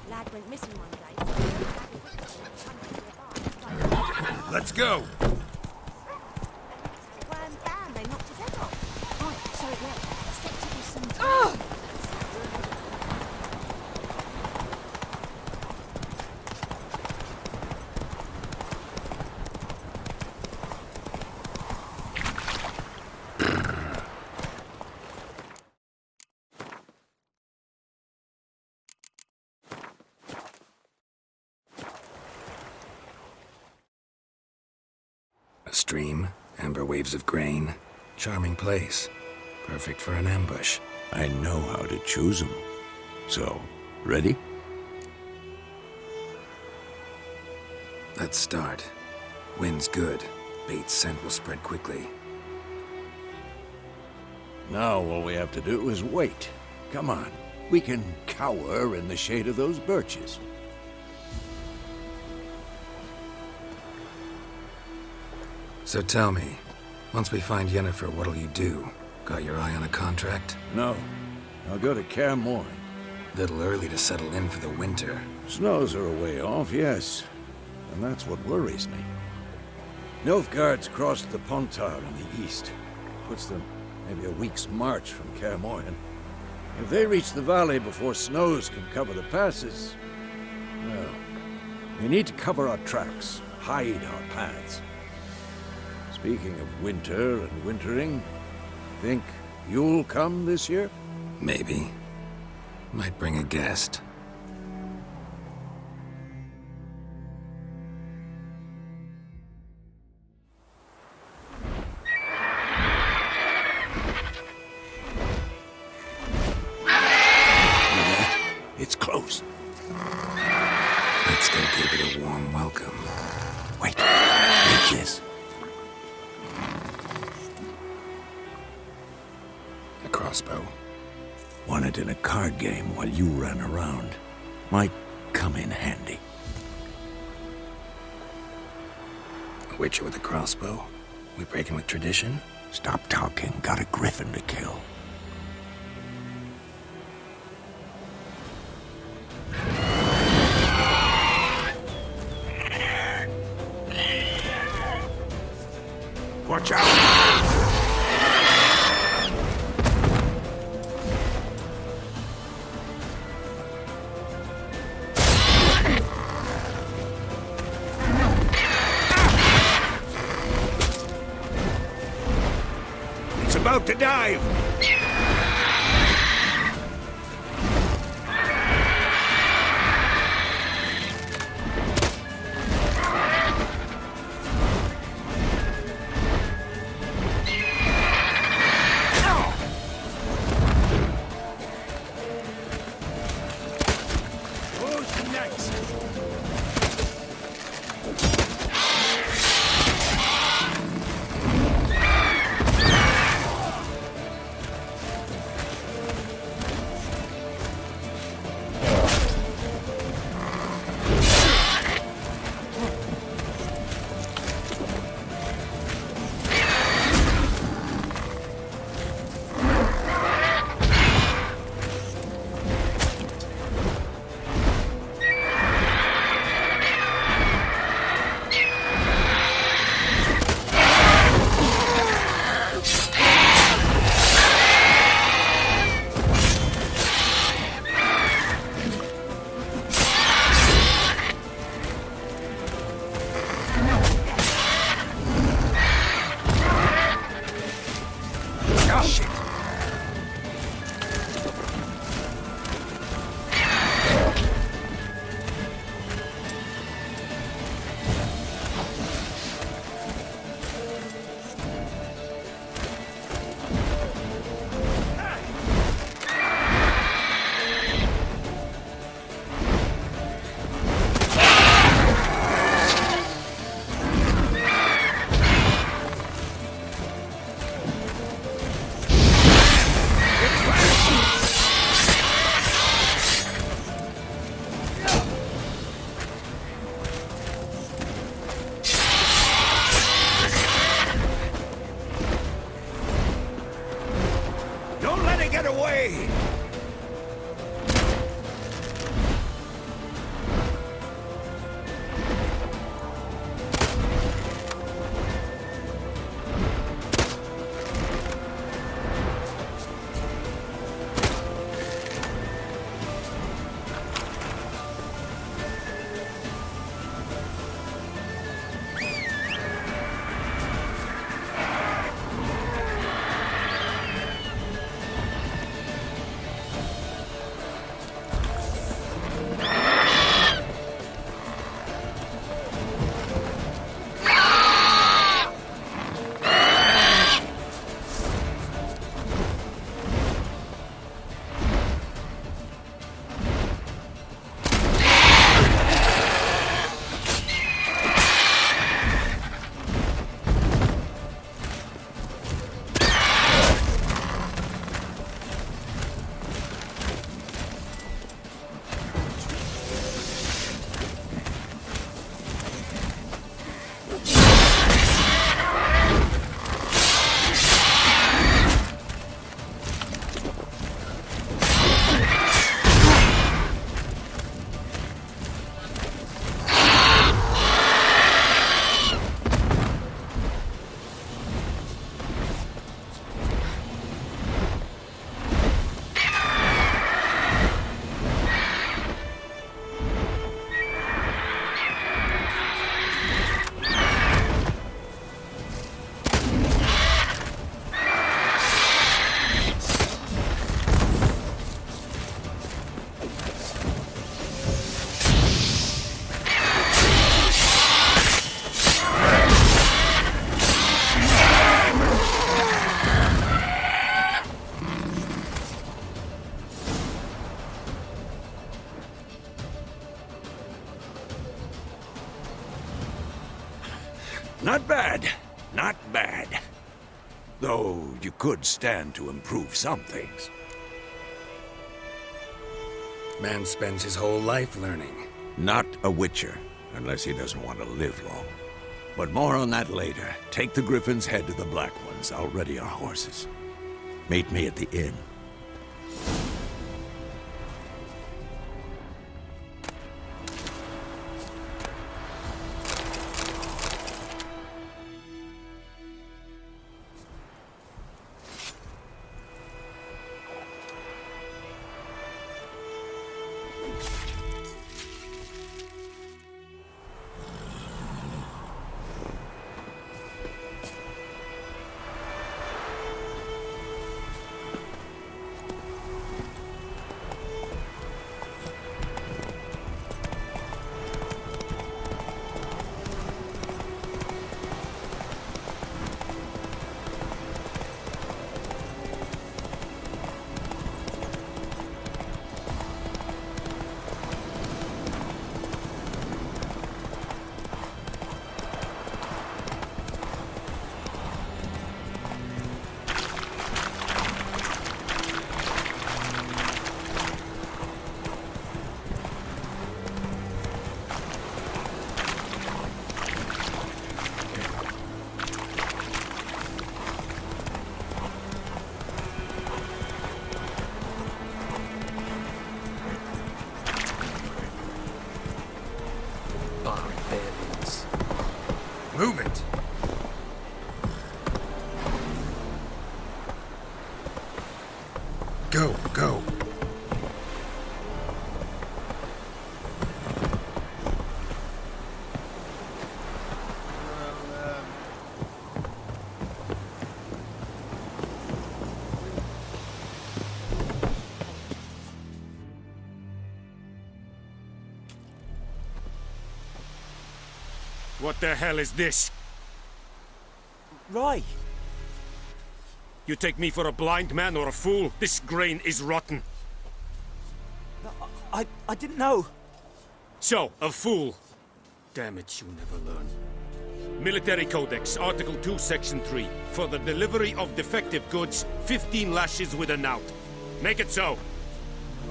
Lad went missing one day. Let's go! Wham bam, they knocked his head off. Right, so it went. Set to be some time. A stream, amber waves of grain. Charming place. Perfect for an ambush. I know how to choose them. So, ready? Let's start. Wind's good. Bait's scent will spread quickly. Now all we have to do is wait. Come on. We can cower in the shade of those birches. So tell me, once we find Yennefer, what'll you do? Got your eye on a contract? No. I'll go to Kaer Morhen. Little early to settle in for the winter. Snows are a way off, yes. And that's what worries me. Nilfgaard's crossed the Pontar in the east. Puts them maybe a week's march from Kaer Morhen. If they reach the valley before snows can cover the passes, well, we need to cover our tracks, hide our paths. Speaking of winter and wintering, think you'll come this year? Maybe. Might bring a guest. It's close. Let's go give it a warm welcome. Wait, take this. A crossbow. Won it in a card game while you ran around. Might come in handy. A witcher with a crossbow? We breaking with tradition? Stop talking. Got a griffin to kill. Watch out! It's about to dive! Who's next? Not bad. Not bad. Though you could stand to improve some things. Man spends his whole life learning. Not a Witcher, unless he doesn't want to live long. But more on that later. Take the Griffin's head to the Black Ones. I'll ready our horses. Meet me at the inn. Barbarians. Move it! Go, go. What the hell is this? Right. You take me for a blind man or a fool? This grain is rotten. I didn't know. So, a fool. Damn it, you never learn. Military Codex, Article 2, Section 3. For the delivery of defective goods, 15 lashes with a knout. Make it so.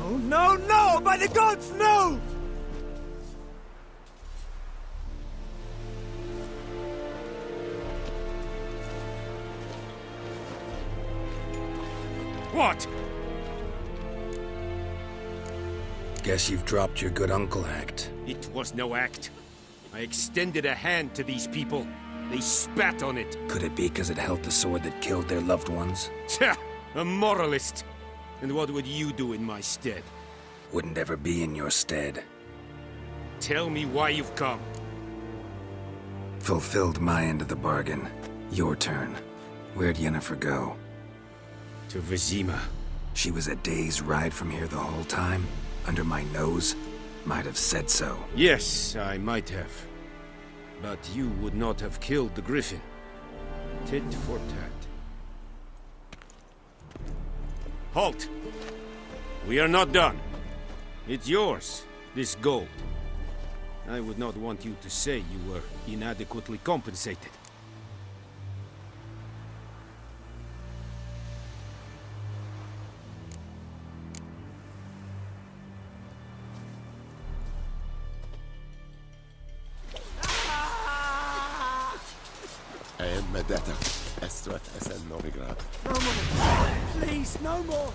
Oh, no, no! By the gods, no! What? Guess you've dropped your good uncle act. It was no act. I extended a hand to these people. They spat on it. Could it be because it held the sword that killed their loved ones? Tja, a moralist. And what would you do in my stead? Wouldn't ever be in your stead. Tell me why you've come. Fulfilled my end of the bargain. Your turn. Where'd Yennefer go? To Vizima. She was a day's ride from here the whole time? Under my nose? Might have said so. Yes, I might have. But you would not have killed the Griffin. Tit for tat. Halt! We are not done. It's yours, this gold. I would not want you to say you were inadequately compensated. Medetta, Estrat, Essen, Novigrad. No more. Please, no more.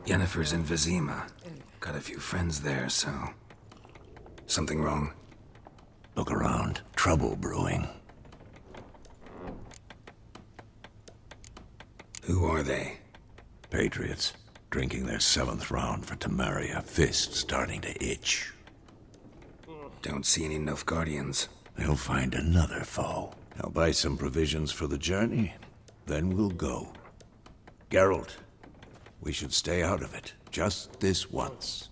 Yennefer's in Vizima. Got a few friends there, so... Something wrong? Look around. Trouble brewing. Who are they? Patriots. Drinking their 7th round for Temeria. Fist starting to itch. Don't see any Nilfgaardians. They'll find another foe. I'll buy some provisions for the journey. Then we'll go. Geralt, we should stay out of it. Just this once.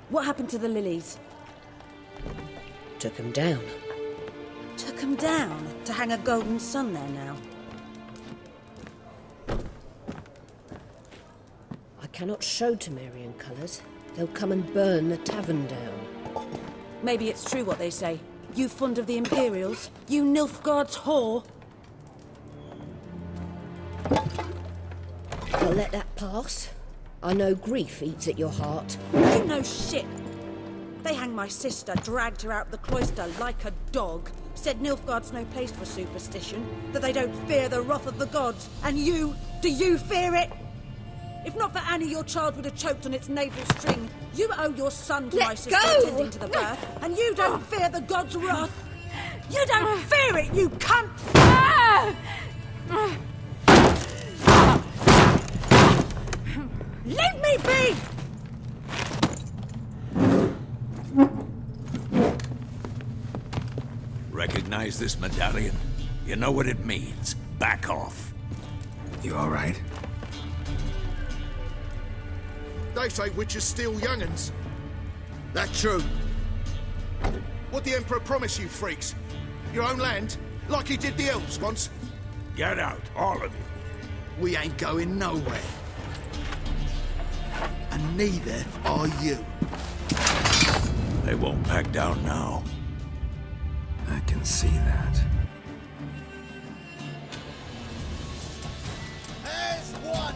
What happened to the lilies? Took him down. Took 'em down to hang a golden sun there now. I cannot show Temerian colours. They'll come and burn the tavern down. Maybe it's true what they say. You fond of the Imperials? You Nilfgaard's whore? I'll let that pass. I know grief eats at your heart. You know shit. They hanged my sister, dragged her out the cloister like a dog. Said Nilfgaard's no place for superstition, that they don't fear the wrath of the gods. And you, do you fear it? If not for Annie, your child would have choked on its navel string. You owe your son to my sister attending to the birth, and you don't fear the gods' wrath. You don't fear it, you cunt! Leave me be! Recognize this medallion? You know what it means. Back off. You all right? They say witches steal young'uns. That true. What the Emperor promise you, freaks? Your own land? Like he did the elves once? Get out, all of you. We ain't going nowhere. And neither are you. They won't back down now. I can see that. As one!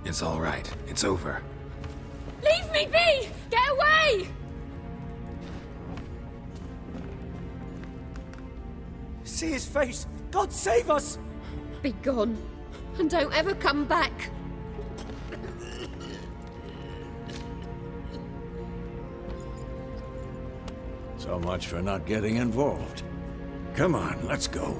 It's all right. It's over. Leave me be! Get away! See his face! God save us! Be gone. And don't ever come back. So much for not getting involved. Come on, let's go.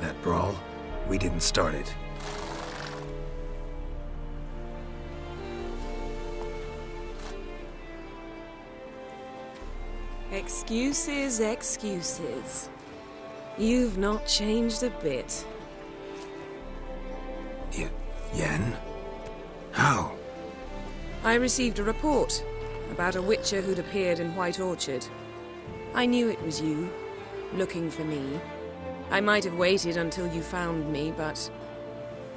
That brawl, we didn't start it. Excuses, excuses. You've not changed a bit. Yen? How? I received a report about a witcher who'd appeared in White Orchard. I knew it was you, looking for me. I might have waited until you found me, but...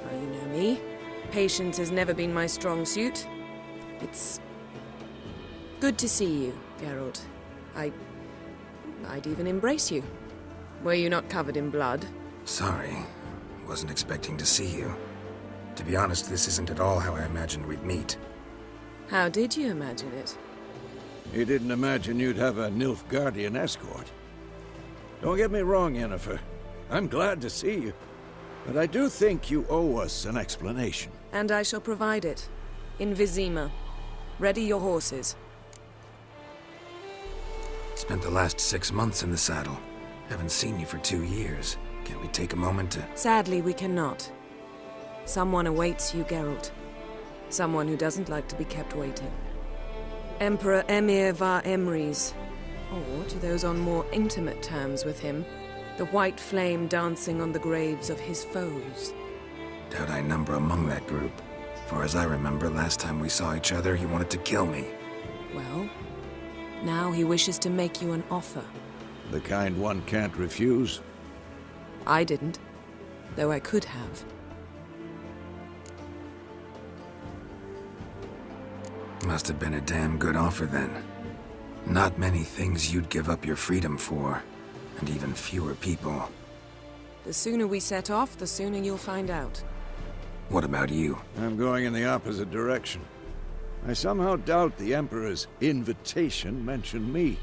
well, you know me. Patience has never been my strong suit. It's... good to see you, Geralt. I'd even embrace you. Were you not covered in blood? Sorry. Wasn't expecting to see you. To be honest, this isn't at all how I imagined we'd meet. How did you imagine it? You didn't imagine you'd have a Nilfgaardian escort. Don't get me wrong, Yennefer. I'm glad to see you. But I do think you owe us an explanation. And I shall provide it. In Vizima. Ready your horses. Spent the last 6 months in the saddle. Haven't seen you for 2 years. Can't we take a moment to... Sadly, we cannot. Someone awaits you, Geralt. Someone who doesn't like to be kept waiting. Emperor Emhyr var Emreis Or to those on more intimate terms with him, the white flame dancing on the graves of his foes. Doubt I number among that group. For as I remember, last time we saw each other, he wanted to kill me. Well, now he wishes to make you an offer. The kind one can't refuse. I didn't, though I could have. Must have been a damn good offer then. Not many things you'd give up your freedom for, and even fewer people. The sooner we set off, the sooner you'll find out. What about you? I'm going in the opposite direction. I somehow doubt the Emperor's invitation mentioned me.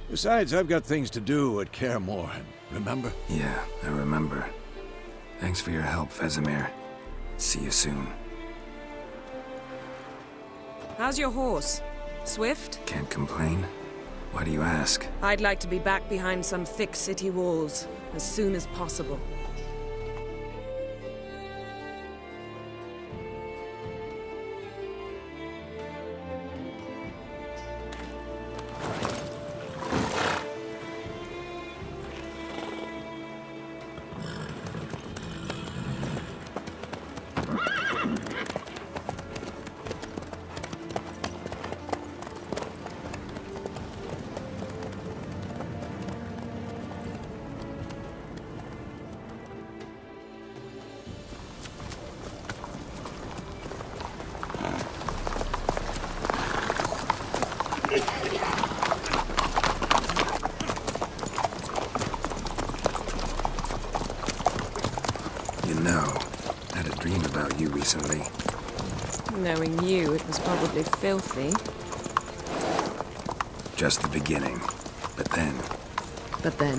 Besides, I've got things to do at Kaer Morhen, remember? Yeah, I remember. Thanks for your help, Vesemir. See you soon. How's your horse? Swift? Can't complain. Why do you ask? I'd like to be back behind some thick city walls as soon as possible. You know, I had a dream about you recently. Knowing you, it was probably filthy. Just the beginning. But then... But then...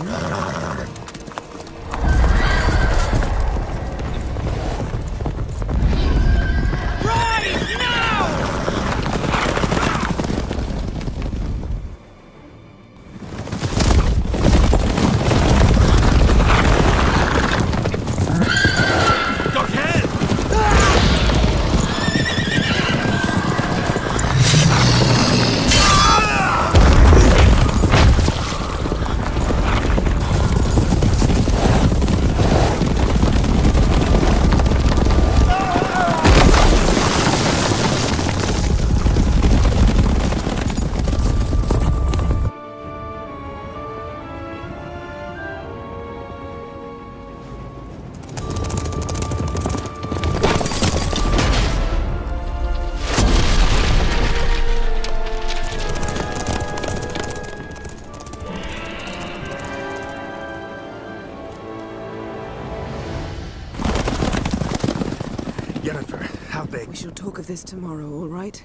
Yennefer, how big? We shall talk of this tomorrow, all right?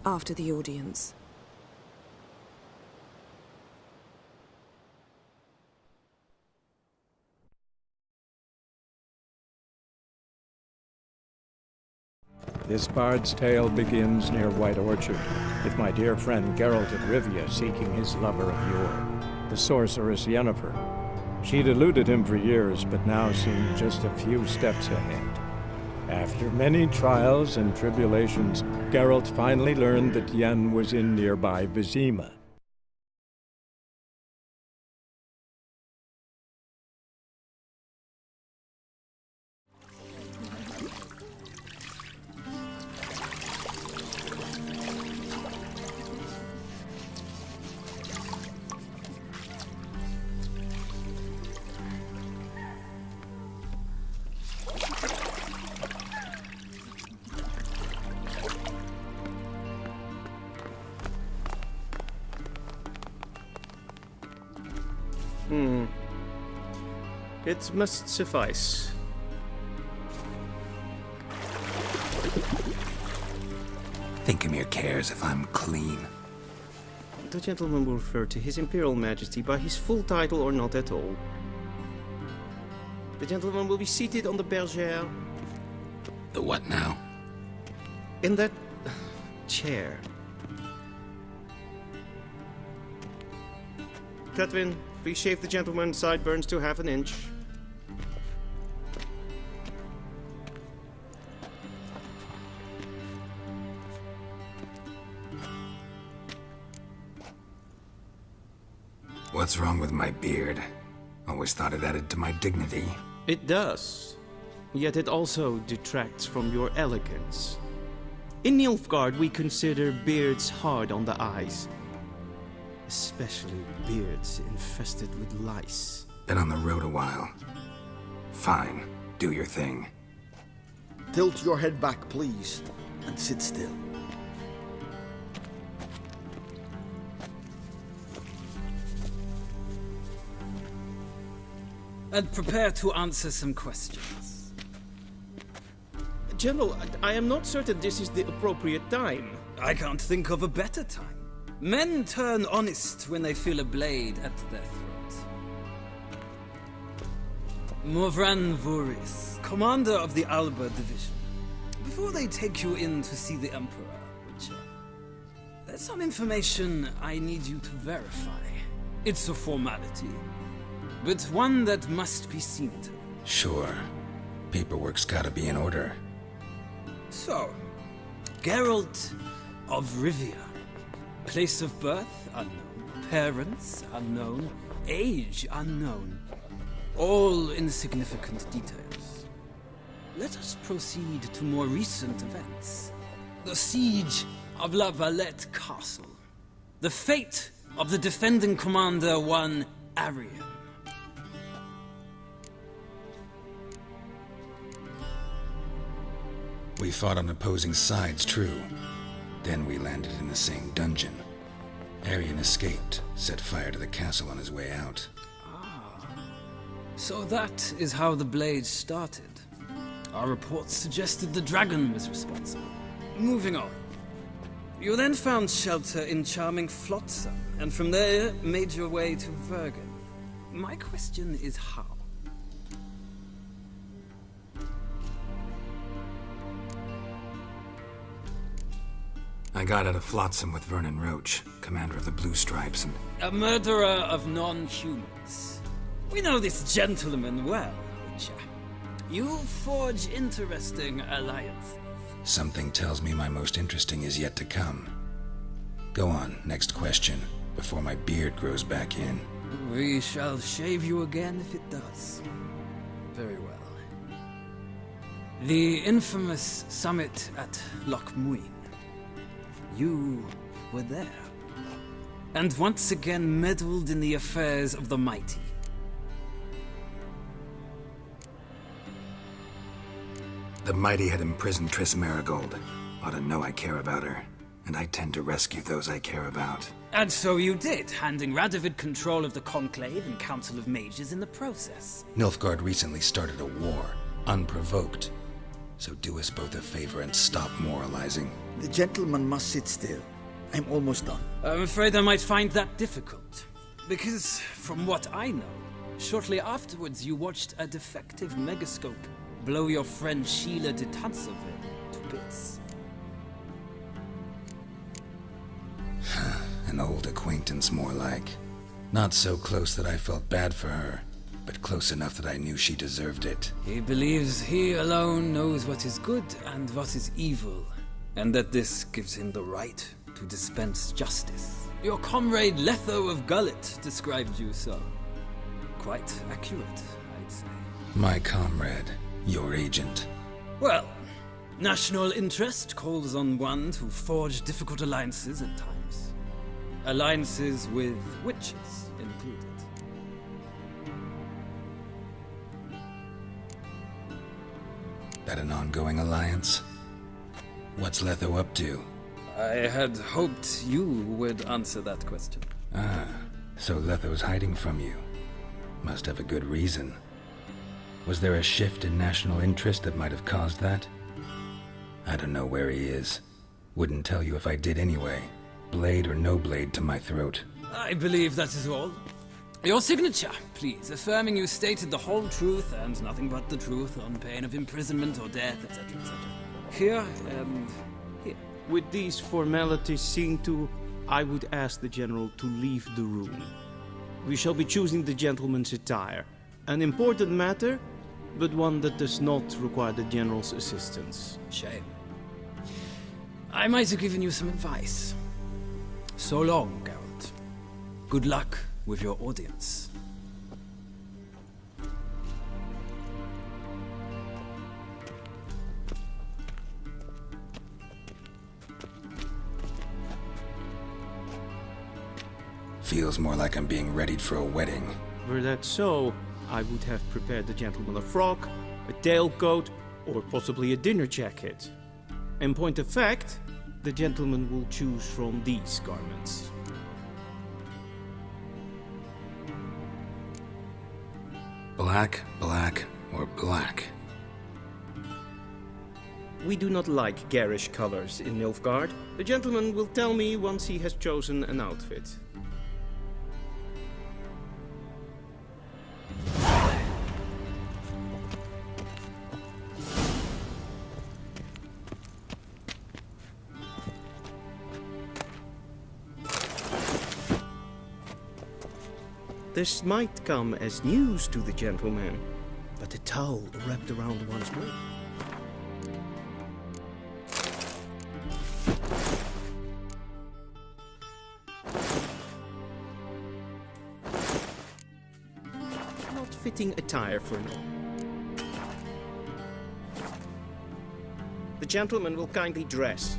After the audience. This bard's tale begins near White Orchard, with my dear friend Geralt of Rivia seeking his lover of yore, the sorceress Yennefer. She'd eluded him for years, but now seemed just a few steps ahead. After many trials and tribulations, Geralt finally learned that Yen was in nearby Vizima. It must suffice. Thinkamir cares if I'm clean. The gentleman will refer to His Imperial Majesty by his full title or not at all. The gentleman will be seated on the bergère. The what now? In that chair. Catwin, please shave the gentleman's sideburns to half an inch. What's wrong with my beard? Always thought it added to my dignity. It does. Yet it also detracts from your elegance. In Nilfgaard, we consider beards hard on the eyes. Especially beards infested with lice. Been on the road a while. Fine, do your thing. Tilt your head back, please, and sit still. And prepare to answer some questions. General, I am not certain this is the appropriate time. I can't think of a better time. Men turn honest when they feel a blade at their throat. Morvran Voorhis, commander of the Alba Division. Before they take you in to see the Emperor, Witcher, there's some information I need you to verify. It's a formality, but one that must be seen to. Sure. Paperwork's gotta be in order. So, Geralt of Rivia. Place of birth unknown. Parents unknown. Age unknown. All insignificant details. Let us proceed to more recent events. The siege of La Valette Castle. The fate of the defending commander, one Arian. We fought on opposing sides, true. Then we landed in the same dungeon. Arian escaped, set fire to the castle on his way out. So that is how the Blade started. Our reports suggested the dragon was responsible. Moving on. You then found shelter in charming Flotsam, and from there made your way to Vergen. My question is how? I got out of Flotsam with Vernon Roach, commander of the Blue Stripes, and... A murderer of non-humans. We know this gentleman well, Witcher. You forge interesting alliances. Something tells me my most interesting is yet to come. Go on, next question, before my beard grows back in. We shall shave you again if it does. Very well. The infamous summit at Loch Muin. You were there. And once again meddled in the affairs of the mighty. The mighty had imprisoned Triss Merigold. Ought to know I care about her. And I tend to rescue those I care about. And so you did, handing Radovid control of the Conclave and Council of Mages in the process. Nilfgaard recently started a war, unprovoked. So do us both a favor and stop moralizing. The gentleman must sit still. I'm almost done. I'm afraid I might find that difficult. Because, from what I know, shortly afterwards you watched a defective megascope blow your friend Sheila de Tanserville to bits. An old acquaintance, more like. Not so close that I felt bad for her, but close enough that I knew she deserved it. He believes he alone knows what is good and what is evil, and that this gives him the right to dispense justice. Your comrade Letho of Gullet described you so. Quite accurate, I'd say. My comrade, your agent. Well, national interest calls on one to forge difficult alliances at times. Alliances with witches included. That an ongoing alliance? What's Letho up to? I had hoped you would answer that question. Ah, so Letho's hiding from you. Must have a good reason. Was there a shift in national interest that might have caused that? I don't know where he is. Wouldn't tell you if I did anyway. Blade or no blade to my throat. I believe that is all. Your signature, please, affirming you stated the whole truth and nothing but the truth on pain of imprisonment or death, etc., etc. Here and here. With these formalities seen to, I would ask the General to leave the room. We shall be choosing the gentleman's attire. An important matter, but one that does not require the General's assistance. Shame. I might have given you some advice. So long, Geralt. Good luck with your audience. Feels more like I'm being readied for a wedding. Were that so, I would have prepared the gentleman a frock, a tailcoat, or possibly a dinner jacket. In point of fact, the gentleman will choose from these garments. Black, black, or black? We do not like garish colors in Nilfgaard. The gentleman will tell me once he has chosen an outfit. This might come as news to the gentleman, but a towel wrapped around one's waist. Not fitting attire for now. The gentleman will kindly dress.